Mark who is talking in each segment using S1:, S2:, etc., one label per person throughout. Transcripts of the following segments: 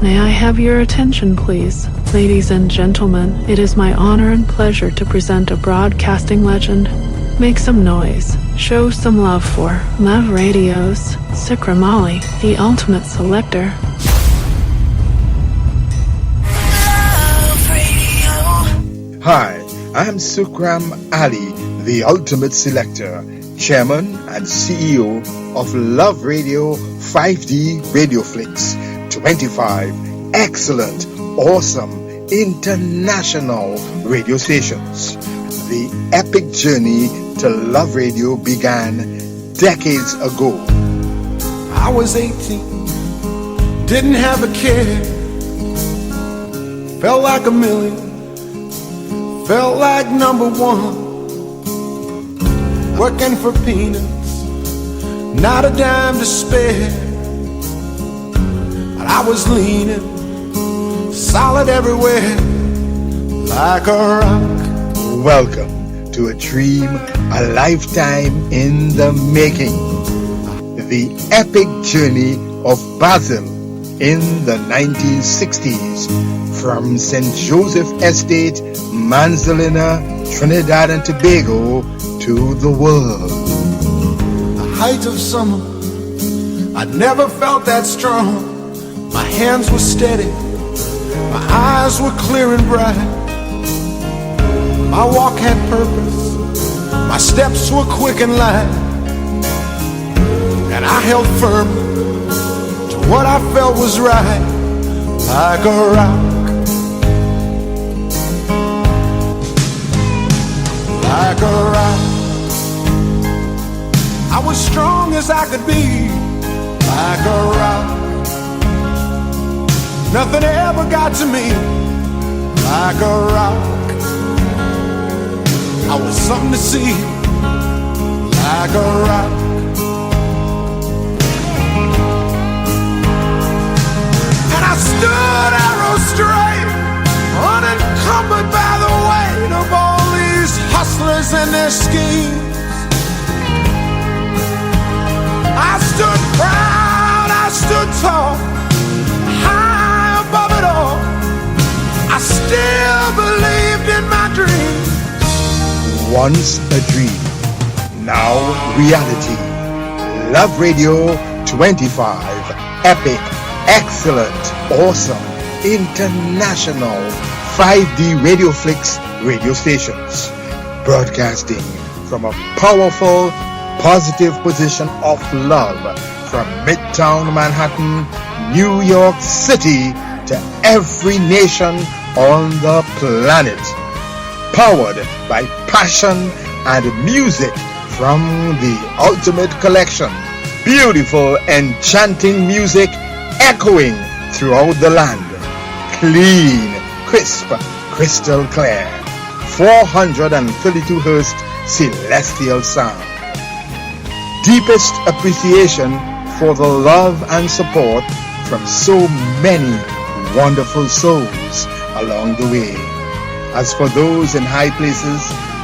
S1: May I have your attention, please? Ladies and gentlemen, it is my honor and pleasure to present a broadcasting legend. Make some noise. Show some love for Love Radio's 𝐔𝐕 𝐑𝐚𝐝, the ultimate selector.
S2: Hi, I'm 𝐂𝐩𝐢𝐜, the ultimate selector, chairman and CEO of Love Radio 5D Radio Flicks, 25 excellent, awesome, international radio stations. The epic journey to Love Radio began decades ago.
S3: I was 18, didn't have a care, felt like a million, felt like number one, working for peanuts, not a dime to spare, but I was leaning, solid everywhere, like a rock.
S2: Welcome to a dream, a lifetime in the making. The epic journey of Basil in the 1960s from St. Joseph Estate, Manzanilla, Trinidad and Tobago to the world.
S3: The height of summer, I'd never felt that strong. My hands were steady, my eyes were clear and bright. My walk had purpose, my steps were quick and light, and I held firm to what I felt was right, like a rock, like a rock. I was strong as I could be, like a rock. Nothing ever got to me, like a rock. I was something to see, like a rock. And I stood arrow straight, unencumbered by the weight of all these hustlers and their schemes. I stood proud, I stood tall, high above it all. I still believed in my dreams.
S2: Once a dream, now reality. Love Radio 25 epic, excellent, awesome, international 5D Radio Flicks radio stations, broadcasting from a powerful, positive position of love from Midtown Manhattan, New York City to every nation on the planet. Powered by passion and music from the ultimate collection. Beautiful, enchanting music echoing throughout the land. Clean, crisp, crystal clear. 432 Hz celestial sound. Deepest appreciation for the love and support from so many wonderful souls along the way. As for those in high places,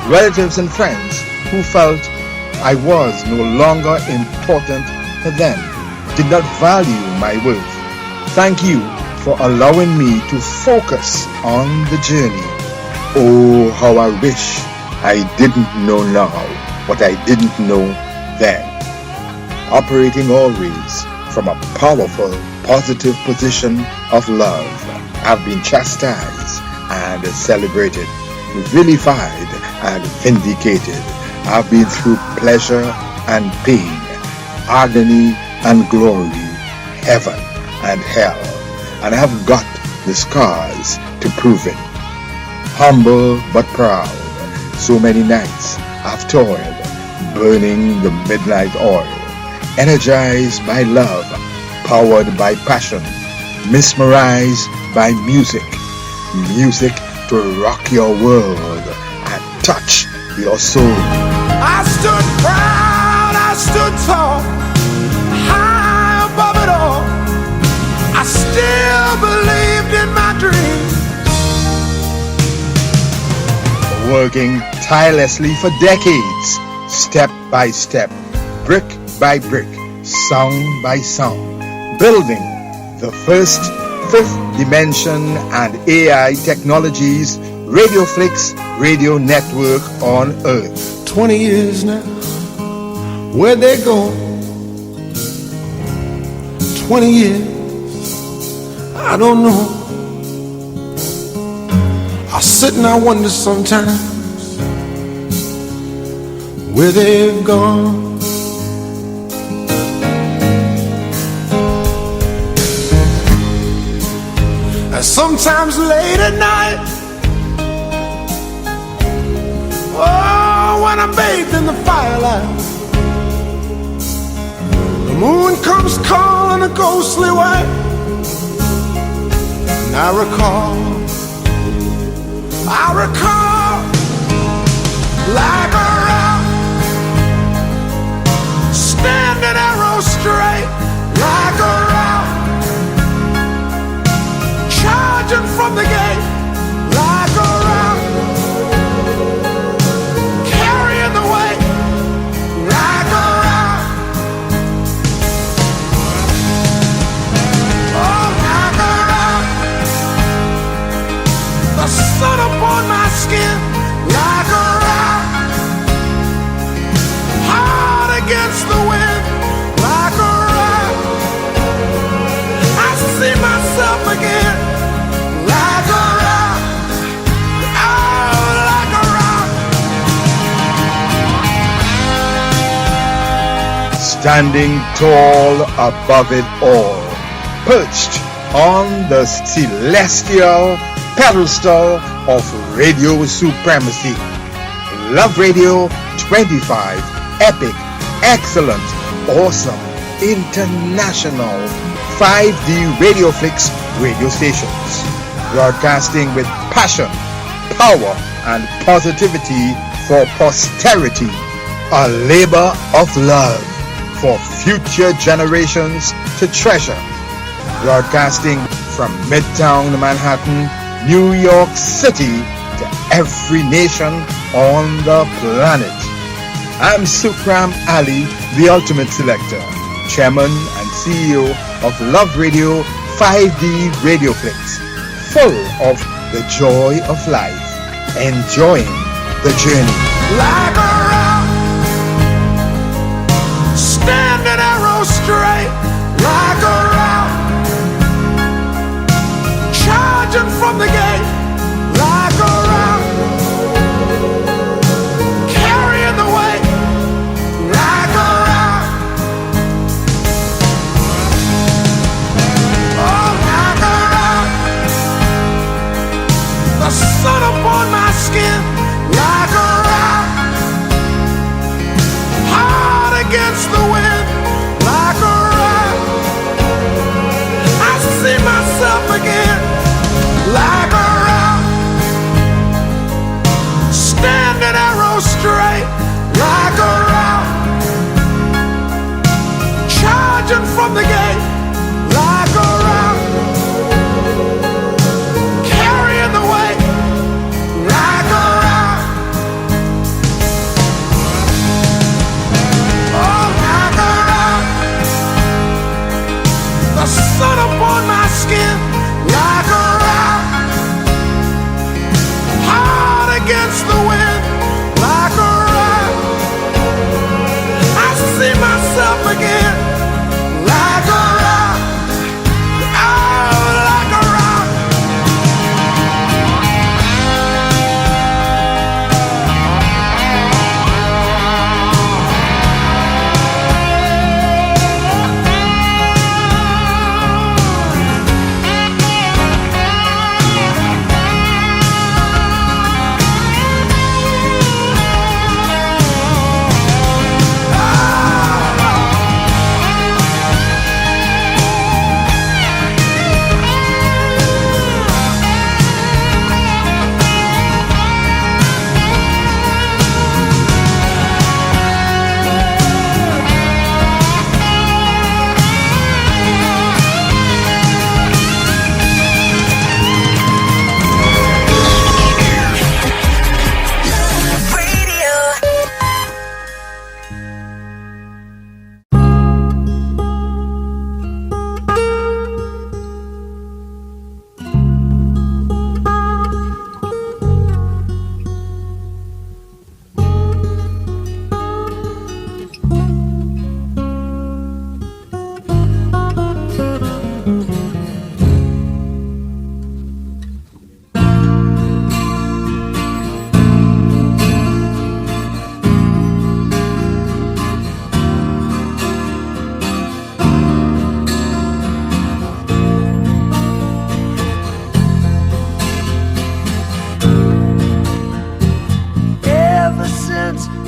S2: relatives and friends who felt I was no longer important to them, did not value my worth, thank you for allowing me to focus on the journey. Oh, how I wish I didn't know now what I didn't know then. Operating always from a powerful, positive position of love, I've been chastised and celebrated, vilified and vindicated. I've been through pleasure and pain, agony and glory, heaven and hell, and I have got the scars to prove it. Humble but proud, so many nights I've toiled, burning the midnight oil, energized by love, powered by passion, mesmerized by music. Music to rock your world and touch your soul.
S3: I stood proud, I stood tall, high above it all. I still believed in my dreams.
S2: Working tirelessly for decades, step by step, brick by brick, sound by sound, building the first Fifth Dimension and AI Technologies RadioFlix radio network on Earth.
S3: 20 years now, where'd they go? 20 years, I don't know. I sit and I wonder sometimes where they've gone. And sometimes late at night, oh, when I'm bathed in the firelight, the moon comes calling a ghostly way, and I recall like a rock, standing arrow straight, like a rock, charging from the gate, like a rock, carrying the weight, like a rock, oh, like a rock, the sun upon my skin, like a rock, hard against the wind, like a rock, I see myself again, like a rock, oh, like a rock.
S2: Standing tall above it all, perched on the celestial pedestal of radio supremacy. Love Radio 25, epic, excellent, awesome, international 5D RadioFlix radio stations, broadcasting with passion, power, and positivity for posterity, a labor of love for future generations to treasure, broadcasting from Midtown Manhattan, New York City, to every nation on the planet. I'm Sukram Ali, the ultimate selector, chairman and CEO of Love Radio 5D RadioFlix, full of the joy of life, enjoying the journey.
S3: Like a rock, standing arrow straight, like a rock, charging from the gate, like a rock, carrying the weight, like a rock, oh, like a rock, the sun upon my skin, like a rock, hard against the wind, like a rock, I see myself again, like a rock, standing arrow straight, like a rock, charging from the gate, like a rock, carrying the weight, like a rock, oh, like a rock, the sun upon my skin, like a rock, hard against the wind, like a rock, I see myself again, like a rock, oh, like a rock.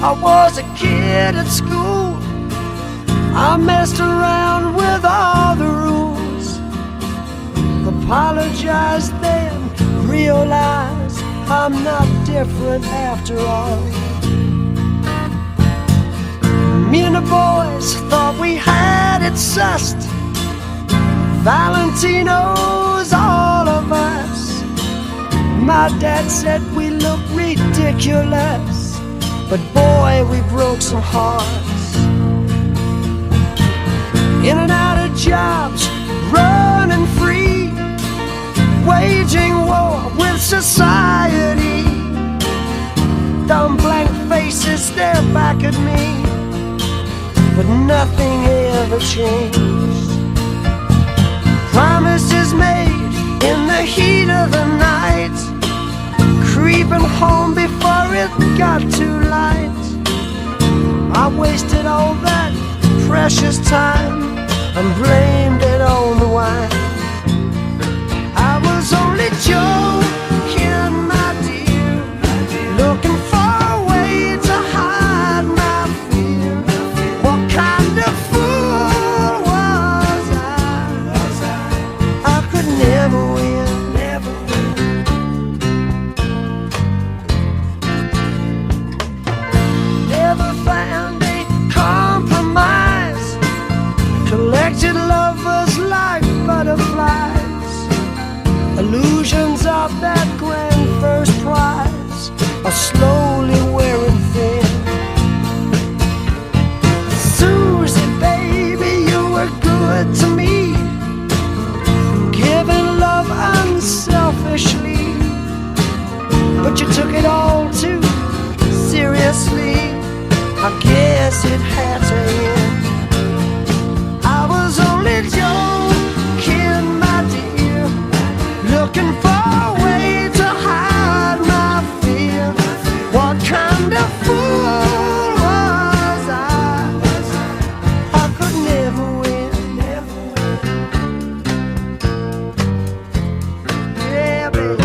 S4: I was a kid at school. I messed around with all the rules. Apologized then, realized I'm not different after all. Me and the boys thought we had it sussed. Valentino's all of us. My dad said we look ridiculous, but boy, we broke some hearts. In and out of jobs, running free, waging war with society. Dumb blank faces stare back at me, but nothing ever changed. Promises made in the heat of the night, creeping home before it got too light. I wasted all that precious time and blamed it on the wine. I was only joking, my dear, looking for a way to hide my fear. What kind of fool was I? I could never win, never win. Never found a compromise. Collected lovers like butterflies. Illusions of that grand first prize are slowly wearing thin. Susie, baby, you were good to me, giving love unselfishly, but you took it all too seriously. I guess it had to end. I was only joking, my dear, looking for a way to hide my fear. What kind of fool was I? I could never win, never win. Yeah, baby.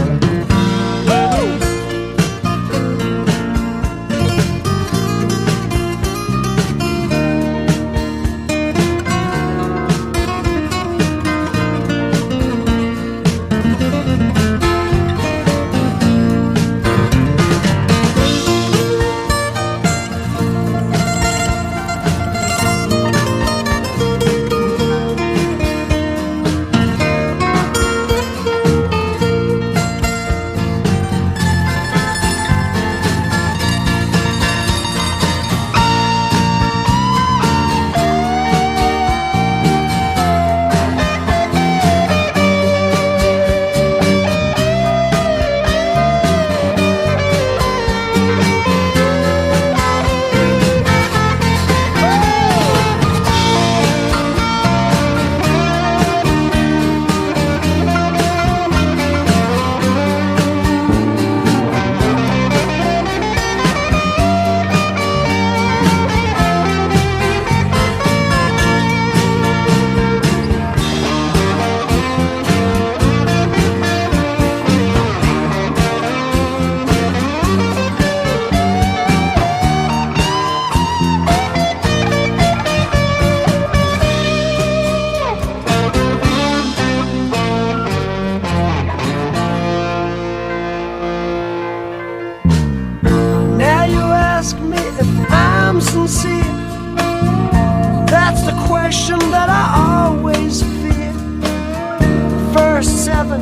S4: That's the question that I always fear. Verse 7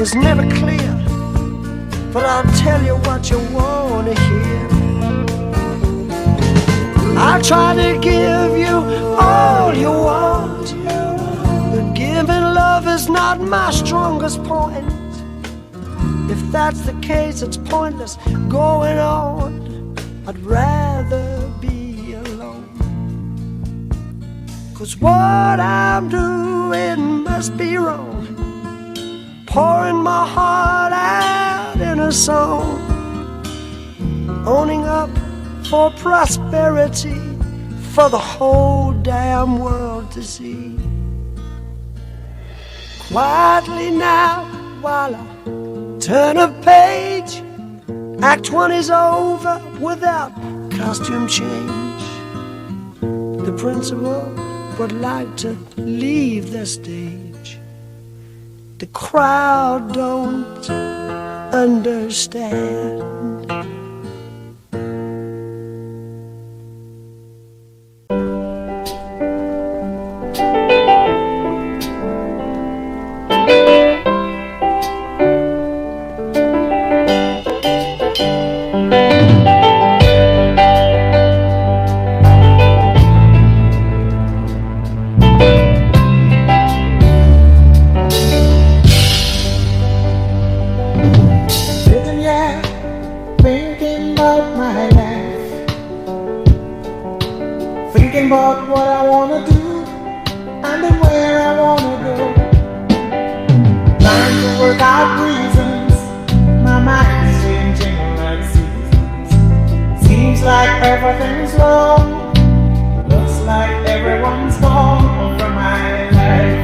S4: is never clear, but I'll tell you what you want to hear. I try to give you all you want, but giving love is not my strongest point. If that's the case, it's pointless going on. I'd rather be alone. 'Cause what I'm doing must be wrong, pouring my heart out in a song, owning up for prosperity for the whole damn world to see. Quietly now, while I turn a page, Act 1 is over without costume change. The principal would like to leave the stage. The crowd don't understand.
S3: Thinking about what I wanna do and then where I wanna go. Trying to work out reasons, my mind's changing like seasons. Seems like everything's wrong, looks like everyone's gone from my life.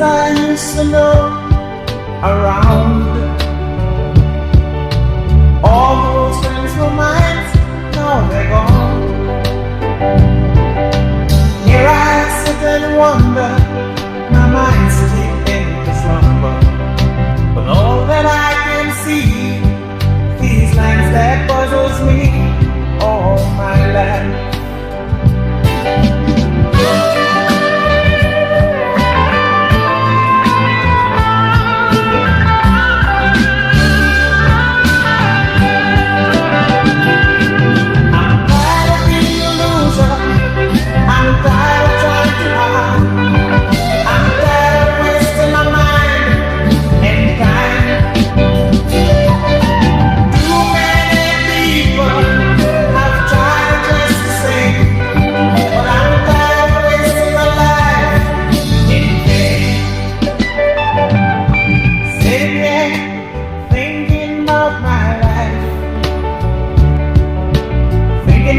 S3: I used to know around, all those friends were mine, now they're gone. Here I sit and wonder, my mind's deep into slumber. But all that I can see, these lines that puzzles me all my life.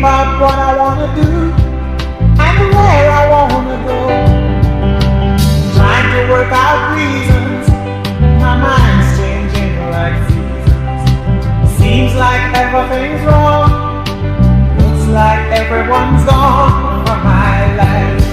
S3: About what I wanna do and where I wanna go. Trying to work out reasons, my mind's changing like seasons. Seems like everything's wrong, looks like everyone's gone from my life.